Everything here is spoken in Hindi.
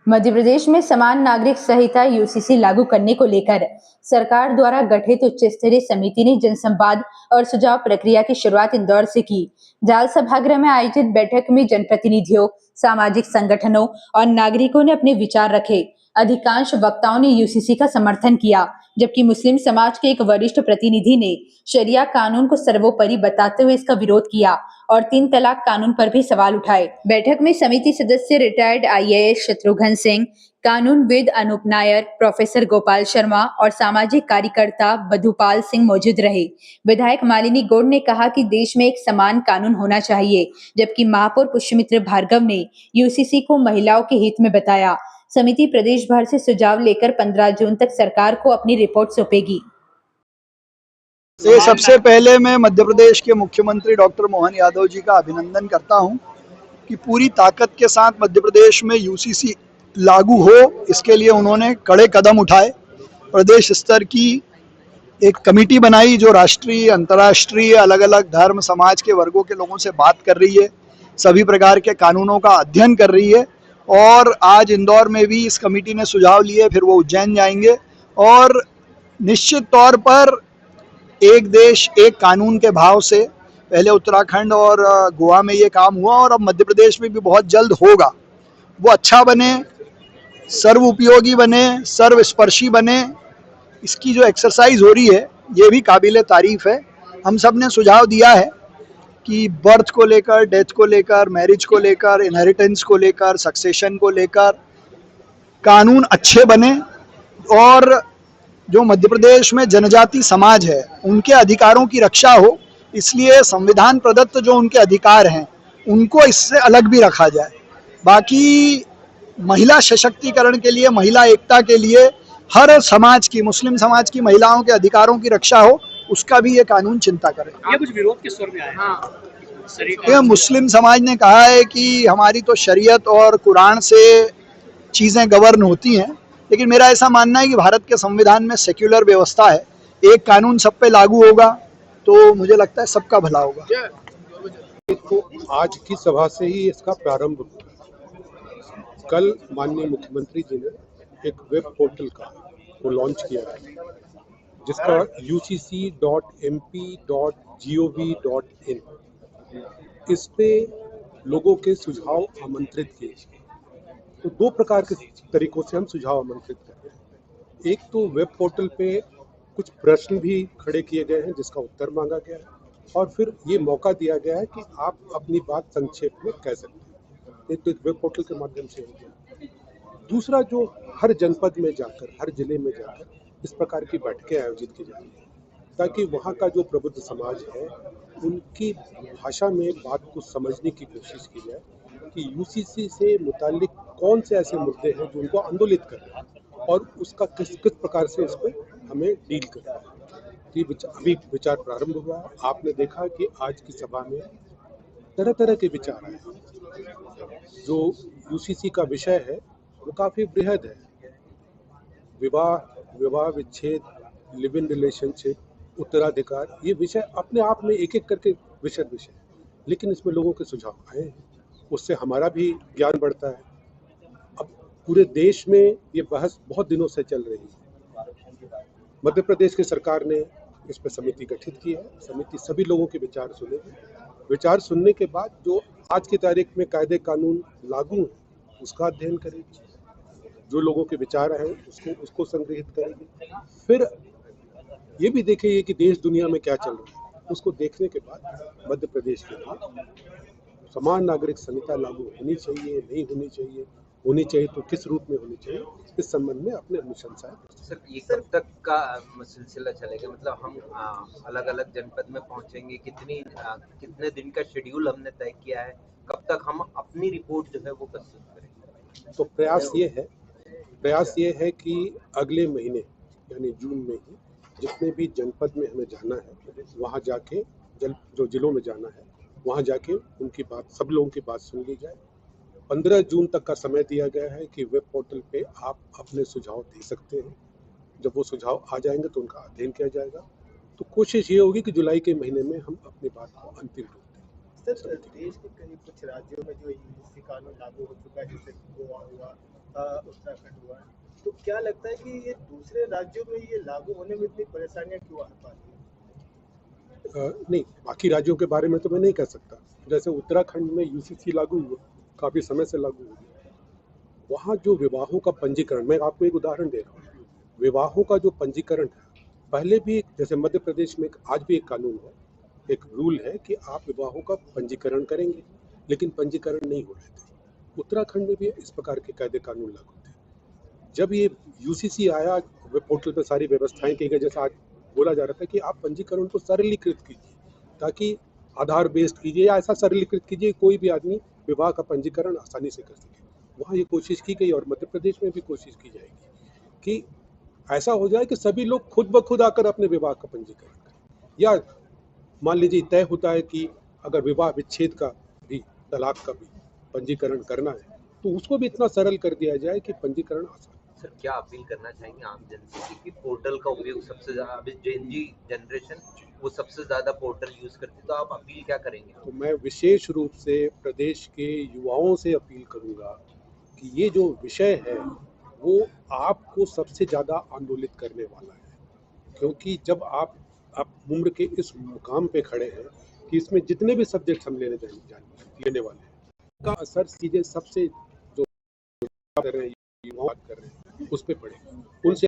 मध्य प्रदेश में समान नागरिक संहिता यूसीसी लागू करने को लेकर सरकार द्वारा गठित उच्च स्तरीय समिति ने जनसंवाद और सुझाव प्रक्रिया की शुरुआत इंदौर से की। जाल सभागृह में आयोजित बैठक में जनप्रतिनिधियों, सामाजिक संगठनों और नागरिकों ने अपने विचार रखे। अधिकांश वक्ताओं ने यूसीसी का समर्थन किया, जबकि मुस्लिम समाज के एक वरिष्ठ प्रतिनिधि ने शरिया कानून को सर्वोपरि बताते हुए इसका विरोध किया और 3 तलाक कानून पर भी सवाल उठाए। बैठक में समिति सदस्य रिटायर्ड आईएएस शत्रुघ्न सिंह, कानूनविद अनूप नायर, प्रोफेसर गोपाल शर्मा और सामाजिक कार्यकर्ता बधुपाल सिंह मौजूद रहे। विधायक मालिनी गौड़ ने कहा कि देश में एक समान कानून होना चाहिए, जबकि महापौर पुष्यमित्र भार्गव ने यूसीसी को महिलाओं के हित में बताया। समिति प्रदेश भर से सुझाव लेकर 15 जून तक सरकार को अपनी रिपोर्ट सौंपेगी। सबसे पहले मैं मध्य प्रदेश के मुख्यमंत्री डॉक्टर मोहन यादव जी का अभिनंदन करता हूं कि पूरी ताकत के साथ मध्य प्रदेश में यूसीसी लागू हो, इसके लिए उन्होंने कड़े कदम उठाए। प्रदेश स्तर की एक कमेटी बनाई जो राष्ट्रीय, अंतर्राष्ट्रीय, अलग अलग धर्म समाज के वर्गों के लोगों से बात कर रही है, सभी प्रकार के कानूनों का अध्ययन कर रही है। और आज इंदौर में भी इस कमेटी ने सुझाव लिए, फिर वो उज्जैन जाएंगे और निश्चित तौर पर एक देश एक कानून के भाव से पहले उत्तराखंड और गोवा में ये काम हुआ और अब मध्य प्रदेश में भी बहुत जल्द होगा। वो अच्छा बने, सर्व उपयोगी बने, सर्वस्पर्शी बने। इसकी जो एक्सरसाइज हो रही है ये भी काबिले तारीफ है। हम सब ने सुझाव दिया है कि बर्थ को लेकर, डेथ को लेकर, मैरिज को लेकर, इनहेरिटेंस को लेकर, सक्सेशन को लेकर कानून अच्छे बने और जो मध्य प्रदेश में जनजाति समाज है उनके अधिकारों की रक्षा हो। इसलिए संविधान प्रदत्त जो उनके अधिकार हैं उनको इससे अलग भी रखा जाए। बाकी महिला सशक्तिकरण के लिए, महिला एकता के लिए हर समाज की, मुस्लिम समाज की महिलाओं के अधिकारों की रक्षा हो, उसका भी ये कानून चिंता करे। ये कुछ विरोध के स्वर में आया है। ये मुस्लिम समाज ने कहा है कि हमारी तो शरीयत और कुरान से चीज़ें गवर्न होती हैं, लेकिन मेरा ऐसा मानना है कि भारत के संविधान में सेक्युलर व्यवस्था है। एक कानून सब पे लागू होगा तो मुझे लगता है सबका भला होगा। तो आज की सभा से ही इसका प्रारंभ हुआ। कल माननीय मुख्यमंत्री जी ने एक वेब पोर्टल को लॉन्च किया है जिसका ucc.mp.gov.in, इस पे लोगों के सुझाव आमंत्रित किए। तो 2 प्रकार के तरीकों से हम सुझाव आमंत्रित करते हैं। एक तो वेब पोर्टल पे कुछ प्रश्न भी खड़े किए गए हैं जिसका उत्तर मांगा गया है और फिर ये मौका दिया गया है कि आप अपनी बात संक्षेप में कह सकते हैं। एक तो वेब पोर्टल के माध्यम से हो गया। दूसरा, जो हर जनपद में जाकर, हर जिले में जाकर इस प्रकार की बैठकें आयोजित की जा रही है ताकि वहाँ का जो प्रबुद्ध समाज है उनकी भाषा में बात को समझने की कोशिश की जाए कि यूसीसी से मुतालिक कौन से ऐसे मुद्दे हैं जो उनको आंदोलित कर रहे हैं और उसका किस प्रकार से उस पर हमें डील करना है। अभी विचार प्रारंभ हुआ है। आपने देखा कि आज की सभा में तरह तरह के विचार आए। जो यूसीसी का विषय है वो काफ़ी बृहद है। विवाह विच्छेद, लिव इन रिलेशनशिप, उत्तराधिकार, ये विषय अपने आप में एक एक करके विषय, लेकिन इसमें लोगों के सुझाव आए हैं, उससे हमारा भी ज्ञान बढ़ता है। अब पूरे देश में ये बहस बहुत दिनों से चल रही है। मध्य प्रदेश की सरकार ने इस पर समिति गठित की है। समिति सभी लोगों के विचार सुनेगी। विचार सुनने के बाद जो आज की तारीख में कायदे कानून लागू है उसका अध्ययन करेगी। जो लोगों के विचार हैं उसको संग्रहित करेगी। फिर ये भी देखेंगे कि देश दुनिया में क्या चल रहा है। उसको देखने के बाद मध्य प्रदेश के लिए समान नागरिक संहिता लागू होनी चाहिए, नहीं होनी चाहिए, होनी चाहिए तो किस रूप में होनी चाहिए, इस संबंध में अपने अनुशंसाएं। सर, ये कब तक का सिलसिला चलेगा? मतलब हम अलग अलग जनपद में पहुंचेंगे, कितने दिन का शेड्यूल हमने तय किया है, कब तक हम अपनी रिपोर्ट जो है वो प्रस्तुत करेंगे? तो प्रयास ये है कि अगले महीने यानी जून में ही जितने भी जनपद में हमें जाना है वहाँ जाके, जो जिलों में जाना है वहाँ जाके उनकी बात, सब लोगों की बात सुन ली जाए। 15 जून तक का समय दिया गया है कि वेब पोर्टल पे आप अपने सुझाव दे सकते हैं। जब वो सुझाव आ जाएंगे तो उनका अध्ययन किया जाएगा। तो कोशिश ये होगी कि जुलाई के महीने में हम अपनी बात को अंतिम रूप दें। सर, देश के कई कुछ राज्यों में जो यूसीसी कानून लागू हो चुका है, जैसे गोवा हुआ, उत्तराखंड हुआ है, तो क्या लगता है कि ये दूसरे राज्यों में ये लागू होने में इतनी परेशानियां क्यों आ पाती है? नहीं, बाकी राज्यों के बारे में तो मैं नहीं कह सकता। जैसे उत्तराखंड में यूसीसी लागू हुआ, काफ़ी समय से लागू हो गया। वहाँ जो विवाहों का पंजीकरण, मैं आपको एक उदाहरण दे रहा हूँ। विवाहों का जो पंजीकरण है, पहले भी जैसे मध्य प्रदेश में आज भी एक कानून है, एक रूल है कि आप विवाहों का पंजीकरण करेंगे, लेकिन पंजीकरण नहीं हो रहे थे। उत्तराखंड में भी इस प्रकार के कायदे कानून लागू थे। जब ये यूसीसी आया, पोर्टल पर सारी व्यवस्थाएं की गई, जैसा आज बोला जा रहा था कि आप पंजीकरण को सरलीकृत कीजिए, ताकि आधार बेस्ड कीजिए या ऐसा सरलीकृत कीजिए कोई भी आदमी विवाह का पंजीकरण आसानी से कर सके। वहाँ ये कोशिश की गई और मध्य प्रदेश में भी कोशिश की जाएगी कि ऐसा हो जाए कि सभी लोग खुद ब खुद आकर अपने विवाह का पंजीकरण करें। या मान लीजिए तय होता है कि अगर विवाह विच्छेद का भी, तलाक का भी पंजीकरण करना है, तो उसको भी इतना सरल कर दिया जाए कि पंजीकरण आसान। सर, क्या अपील करना चाहेंगे आम जन से कि पोर्टल का उपयोग सबसे ज्यादा, अभी जेन जी जनरेशन वो सबसे ज्यादा पोर्टल यूज करती है, तो आप अपील क्या करेंगे? तो मैं विशेष रूप से प्रदेश के युवाओं से अपील करूंगा कि ये जो विषय है वो आपको सबसे ज़्यादा आंदोलित करने वाला है, क्योंकि जब आप उम्र के इस मुकाम पे खड़े हैं कि इसमें जितने भी सब्जेक्ट हम लेने वाले हैं का असर सीधे सबसे जो कर रहे हैं, युवा बात कर रहे हैं, उस पर पड़ेगा। उनसे